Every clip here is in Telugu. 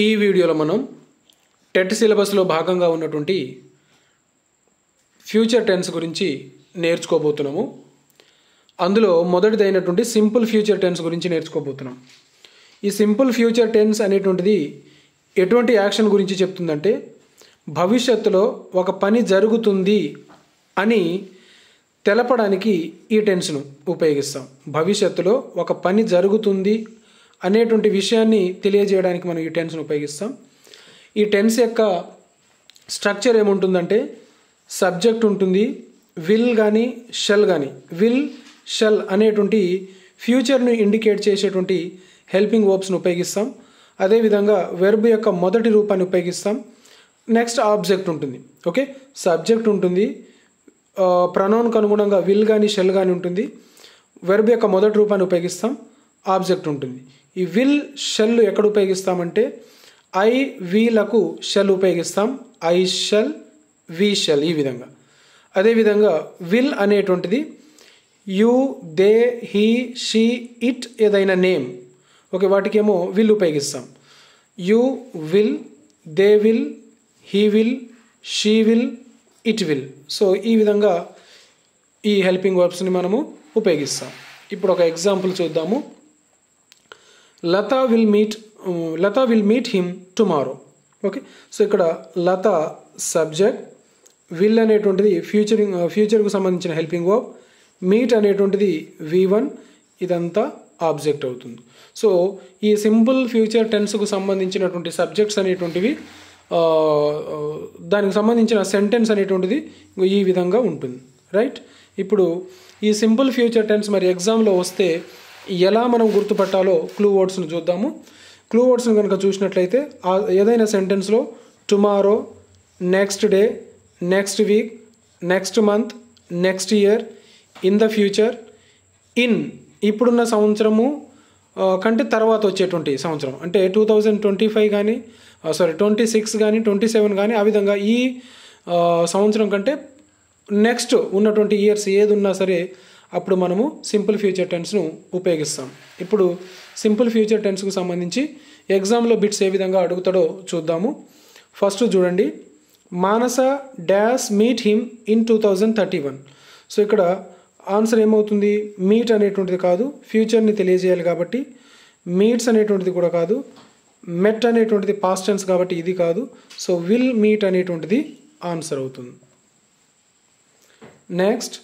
ఈ వీడియోలో మనం టెట్ సిలబస్లో భాగంగా ఉన్నటువంటి ఫ్యూచర్ టెన్స్ గురించి నేర్చుకోబోతున్నాము. అందులో మొదటిదైనటువంటి సింపుల్ ఫ్యూచర్ టెన్స్ గురించి నేర్చుకోబోతున్నాం. ఈ సింపుల్ ఫ్యూచర్ టెన్స్ అనేటువంటిది ఎటువంటి యాక్షన్ గురించి చెప్తుందంటే, భవిష్యత్తులో ఒక పని జరుగుతుంది అని తెలపడానికి ఈ టెన్స్ను ఉపయోగిస్తాం. భవిష్యత్తులో ఒక పని జరుగుతుంది అనేటువంటి విషయాన్ని తెలియజేయడానికి మనం ఈ టెన్స్ను ఉపయోగిస్తాం. ఈ టెన్స్ యొక్క స్ట్రక్చర్ ఏముంటుందంటే, సబ్జెక్ట్ ఉంటుంది, విల్ కానీ షెల్ కానీ. విల్, షెల్ అనేటువంటి ఫ్యూచర్ను ఇండికేట్ చేసేటువంటి హెల్పింగ్ వర్బ్స్ను ఉపయోగిస్తాం. అదేవిధంగా వెర్బ్ యొక్క మొదటి రూపాన్ని ఉపయోగిస్తాం. నెక్స్ట్ ఆబ్జెక్ట్ ఉంటుంది. ఓకే, సబ్జెక్ట్ ఉంటుంది, ప్రొనౌన్కు అనుగుణంగా విల్ కానీ షెల్ కానీ ఉంటుంది. వెర్బ్ యొక్క మొదటి రూపాన్ని ఉపయోగిస్తాం, ఆబ్జెక్ట్ ఉంటుంది. ఈ విల్, షెల్ ఎక్కడ ఉపయోగిస్తామంటే, ఐ, వీలకు షెల్ ఉపయోగిస్తాం. ఐ షెల్, వి షెల్, ఈ విధంగా. అదేవిధంగా విల్ అనేటువంటిది you, they, he, she, it ఏదైనా నేమ్, ఓకే, వాటికేమో విల్ ఉపయోగిస్తాం. You will, they will, he will, she will, it will. So ఈ విధంగా ఈ హెల్పింగ్ వర్బ్స్ని మనము ఉపయోగిస్తాం. ఇప్పుడు ఒక ఎగ్జాంపుల్ చూద్దాము. Latha will meet him tomorrow. Okay, so ఇక్కడ లత సబ్జెక్ట్, విల్ అనేటువంటిది ఫ్యూచర్కు సంబంధించిన హెల్పింగ్ వర్బ్, మీట్ అనేటువంటిది V1, ఇదంతా ఆబ్జెక్ట్ అవుతుంది. సో ఈ సింపుల్ ఫ్యూచర్ టెన్స్కు సంబంధించినటువంటి సబ్జెక్ట్స్ అనేటువంటివి, దానికి సంబంధించిన సెంటెన్స్ అనేటువంటిది ఈ విధంగా ఉంటుంది. రైట్, ఇప్పుడు ఈ సింపుల్ ఫ్యూచర్ టెన్స్ మరి ఎగ్జామ్లో వస్తే ఎలా మనం గుర్తుపట్టాలో క్లూ వర్డ్స్ను చూద్దాము. క్లూ వర్డ్స్ను కనుక చూసినట్లయితే, ఏదైనా సెంటెన్స్లో tomorrow, next day, next week, next month, next year, in the future, in ఇప్పుడున్న సంవత్సరము కంటే తర్వాత వచ్చేటువంటి సంవత్సరం అంటే 2025 కానీ 26 కానీ 27 కానీ, ఆ విధంగా ఈ సంవత్సరం కంటే నెక్స్ట్ ఉన్నటువంటి ఇయర్స్ ఏది ఉన్నా సరే అప్పుడు మనము సింపుల్ ఫ్యూచర్ టెన్స్ను ఉపయోగిస్తాం. ఇప్పుడు సింపుల్ ఫ్యూచర్ టెన్స్కు సంబంధించి ఎగ్జామ్లో బిట్స్ ఏ విధంగా అడుగుతాడో చూద్దాము. ఫస్ట్ చూడండి, Manasa dash meet him in 2031. So ఇక్కడ ఆన్సర్ ఏమవుతుంది? మీట్ అనేటువంటిది కాదు, ఫ్యూచర్ని తెలియజేయాలి కాబట్టి మీట్స్ అనేటువంటిది కూడా కాదు, మెట్ అనేటువంటిది పాస్ట్ టెన్స్ కాబట్టి ఇది కాదు. సో విల్ మీట్ అనేటువంటిది ఆన్సర్ అవుతుంది. నెక్స్ట్,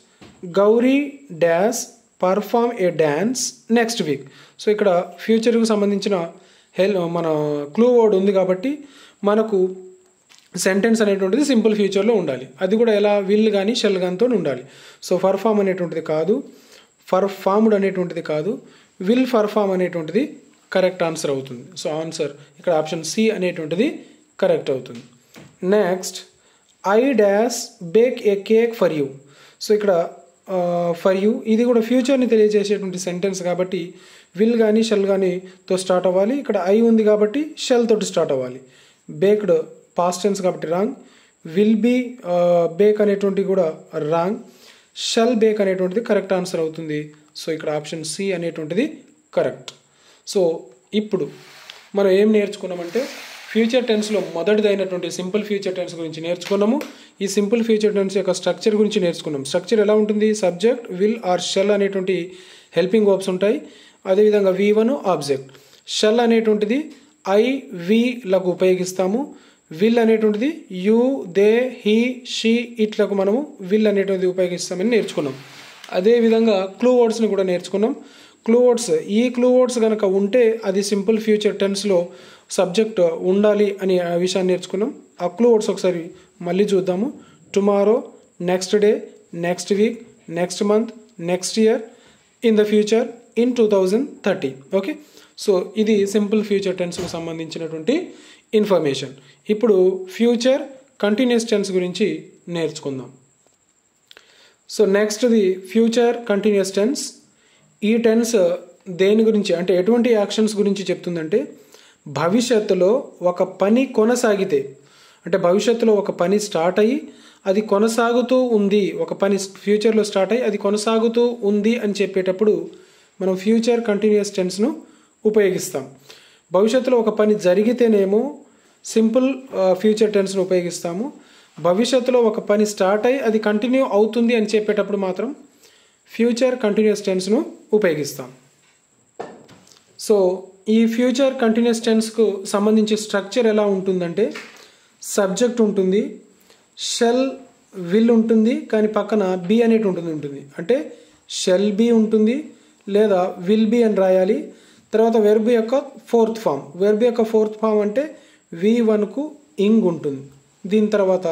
గౌరీ డాష్ పర్ఫామ్ ఏ డ్యాన్స్ నెక్స్ట్ వీక్. సో ఇక్కడ ఫ్యూచర్కు సంబంధించిన మన క్లూ వర్డ్ ఉంది కాబట్టి మనకు సెంటెన్స్ అనేటువంటిది సింపుల్ ఫ్యూచర్లో ఉండాలి. అది కూడా ఎలా? విల్ కానీ షెల్ గానితో ఉండాలి. సో పర్ఫామ్ అనేటువంటిది కాదు, పర్ఫామ్డ్ అనేటువంటిది కాదు, విల్ పర్ఫామ్ అనేటువంటిది కరెక్ట్ ఆన్సర్ అవుతుంది. సో ఆన్సర్ ఇక్కడ ఆప్షన్ సి అనేటువంటిది కరెక్ట్ అవుతుంది. Next, I dash bake a cake for you. So ఇక్కడ ఫర్ యూ ఇది కూడా ఫ్యూచర్ని తెలియజేసేటువంటి సెంటెన్స్ కాబట్టి విల్ కానీ షెల్ కానీతో స్టార్ట్ అవ్వాలి. ఇక్కడ ఐ ఉంది కాబట్టి షెల్ తోటి స్టార్ట్ అవ్వాలి. బేక్డ్ పాస్ట్ టెన్స్ కాబట్టి రాంగ్, విల్ బీ బేక్ అనేటువంటిది కూడా రాంగ్, షెల్ బేక్ అనేటువంటిది కరెక్ట్ ఆన్సర్ అవుతుంది. సో ఇక్కడ ఆప్షన్ సి అనేటువంటిది కరెక్ట్. సో ఇప్పుడు మనం ఏం నేర్చుకున్నామంటే, ఫ్యూచర్ టెన్స్లో మొదటిదైనటువంటి సింపుల్ ఫ్యూచర్ టెన్స్ గురించి నేర్చుకున్నాము. ఈ సింపుల్ ఫ్యూచర్ టెన్స్ యొక్క స్ట్రక్చర్ గురించి నేర్చుకున్నాం. స్ట్రక్చర్ ఎలా ఉంటుంది? సబ్జెక్ట్, విల్ ఆర్ షెల్ అనేటువంటి హెల్పింగ్ వర్బ్స్ ఉంటాయి. అదేవిధంగా V1 ఆబ్జెక్ట్. షెల్ అనేటువంటిది ఐ, వీలకు ఉపయోగిస్తాము. విల్ అనేటువంటిది యు, దే, హీ, షీ, ఇట్లకు మనము విల్ అనేటువంటిది ఉపయోగిస్తామని నేర్చుకున్నాం. అదేవిధంగా క్లూ వర్డ్స్ని కూడా నేర్చుకున్నాం. క్లూ వర్డ్స్, ఈ క్లూ వర్డ్స్ కనుక ఉంటే అది సింపుల్ ఫ్యూచర్ టెన్స్లో సబ్జెక్ట్ ఉండాలి అని ఆ విషయాన్ని నేర్చుకున్నాం. ఆ క్లూ వర్డ్స్ ఒకసారి మళ్ళీ చూద్దాము. Tomorrow, next day, next week, next month, next year, in the future, in 2030. Okay, so ఇది సింపుల్ ఫ్యూచర్ టెన్స్కు సంబంధించినటువంటి ఇన్ఫర్మేషన్. ఇప్పుడు ఫ్యూచర్ కంటిన్యూస్ టెన్స్ గురించి నేర్చుకుందాం. సో నెక్స్ట్ది ఫ్యూచర్ కంటిన్యూస్ టెన్స్. ఈ టెన్స్ దేని గురించి అంటే ఎటువంటి యాక్షన్స్ గురించి చెప్తుందంటే, భవిష్యత్తులో ఒక పని కొనసాగితే అంటే భవిష్యత్తులో ఒక పని స్టార్ట్ అయ్యి అది కొనసాగుతూ ఉంది, ఒక పని ఫ్యూచర్లో స్టార్ట్ అయ్యి అది కొనసాగుతూ ఉంది అని చెప్పేటప్పుడు మనం ఫ్యూచర్ కంటిన్యూస్ టెన్స్ను ఉపయోగిస్తాం. భవిష్యత్తులో ఒక పని జరిగితేనేమో సింపుల్ ఫ్యూచర్ టెన్స్ను ఉపయోగిస్తాము. భవిష్యత్తులో ఒక పని స్టార్ట్ అయ్యి అది కంటిన్యూ అవుతుంది అని చెప్పేటప్పుడు మాత్రం ఫ్యూచర్ కంటిన్యూస్ టెన్స్ను ఉపయోగిస్తాం. సో ఈ ఫ్యూచర్ కంటిన్యూస్ టెన్స్కు సంబంధించి స్ట్రక్చర్ ఎలా ఉంటుందంటే సబ్జెక్ట్ ఉంటుంది, షెల్ విల్ ఉంటుంది, కానీ పక్కన బి అనేటి ఉంటుంది. అంటే షెల్ బి ఉంటుంది లేదా విల్ బి అని రాయాలి. తర్వాత వెర్బ్ యొక్క ఫోర్త్ ఫామ్ అంటే V1కు ఇంగ్ ఉంటుంది. దీని తర్వాత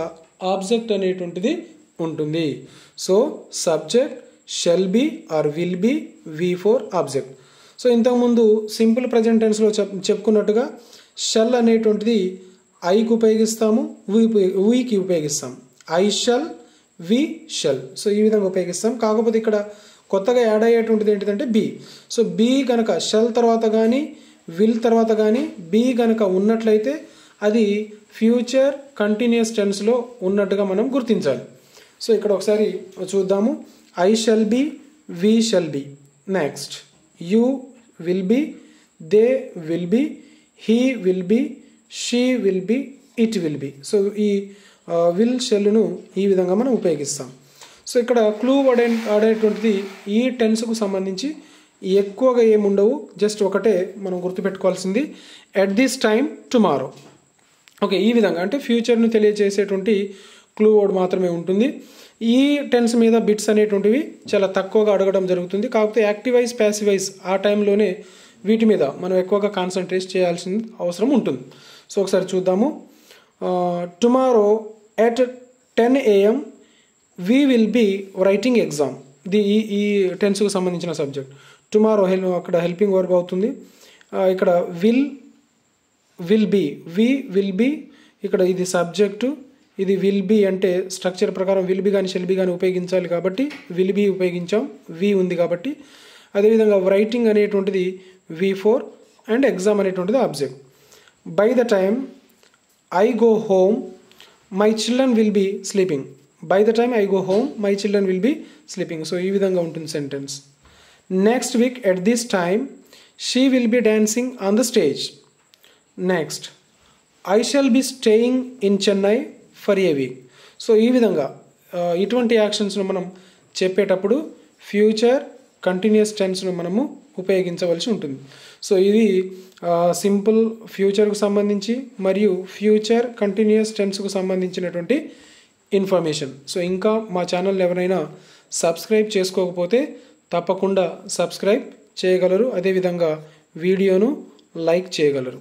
ఆబ్జెక్ట్ అనేటువంటిది ఉంటుంది. So subject, shall be or will be, V4 object. So ఇంతకుముందు సింపుల్ ప్రజెంట్ టెన్స్లో చెప్పుకున్నట్టుగా షెల్ అనేటువంటిది ఐకి ఉపయోగిస్తాము, వీకి ఉపయోగిస్తాం. I shall, we shall. So ఈ విధంగా ఉపయోగిస్తాం. కాకపోతే ఇక్కడ కొత్తగా యాడ్ అయ్యేటువంటిది ఏంటిదంటే బి. సో బి కనుక షెల్ తర్వాత కానీ విల్ తర్వాత కానీ బి కనుక ఉన్నట్లయితే అది ఫ్యూచర్ కంటిన్యూస్ టెన్స్లో ఉన్నట్టుగా మనం గుర్తించాలి. సో ఇక్కడ ఒకసారి చూద్దాము. I shall be, we shall be. Next you will be, they will be, he will be, she will be, it will be. So ఈ విల్ షెల్ను ఈ విధంగా మనం ఉపయోగిస్తాం. సో ఇక్కడ క్లూ ఆడేటువంటిది ఈ టెన్స్కు సంబంధించి ఎక్కువగా ఏముండవు, జస్ట్ ఒకటే మనం గుర్తుపెట్టుకోవాల్సింది at this time tomorrow. Okay, ఈ విధంగా అంటే ఫ్యూచర్ను తెలియజేసేటువంటి క్లూ వర్డ్ మాత్రమే ఉంటుంది. ఈ టెన్స్ మీద బిట్స్ అనేటువంటివి చాలా తక్కువగా అడగడం జరుగుతుంది. కాకపోతే యాక్టివైజ్, ప్యాసివైజ్ ఆ టైంలోనే వీటి మీద మనం ఎక్కువగా కాన్సన్ట్రేట్ చేయాల్సిన అవసరం ఉంటుంది. సో ఒకసారి చూద్దాము. Tomorrow at 10 AM we will be writing exam. ఈ టెన్స్కు సంబంధించిన సబ్జెక్ట్. టుమారో అక్కడ హెల్పింగ్ వర్బ్ అవుతుంది. ఇక్కడ will be, we will be, ఇక్కడ ఇది సబ్జెక్టు, ఇది విల్ బీ అంటే స్ట్రక్చర్ ప్రకారం విల్ బీ కానీ షెల్ బీ కానీ ఉపయోగించాలి కాబట్టి విల్ బీ ఉపయోగించాం, వి ఉంది కాబట్టి. అదేవిధంగా రైటింగ్ అనేటువంటిది V4 అండ్ ఎగ్జామ్ అనేటువంటిది object. By the time I go home my children will be sleeping. By the time I go home my children will be sleeping. So ఈ విధంగా ఉంటుంది sentence. Next week at this time she will be dancing on the stage. Next I shall be staying in Chennai for a week. So ఈ విధంగా ఇటువంటి యాక్షన్స్ను మనం చెప్పేటప్పుడు ఫ్యూచర్ కంటిన్యూస్ టెన్స్ను మనము ఉపయోగించవలసి ఉంటుంది. సో ఇది సింపుల్ ఫ్యూచర్కు సంబంధించి మరియు ఫ్యూచర్ కంటిన్యూస్ టెన్స్కు సంబంధించినటువంటి ఇన్ఫర్మేషన్. సో ఇంకా మా ఛానల్ ఎవరైనా సబ్స్క్రైబ్ చేసుకోకపోతే తప్పకుండా సబ్స్క్రైబ్ చేయగలరు. అదేవిధంగా వీడియోను లైక్ చేయగలరు.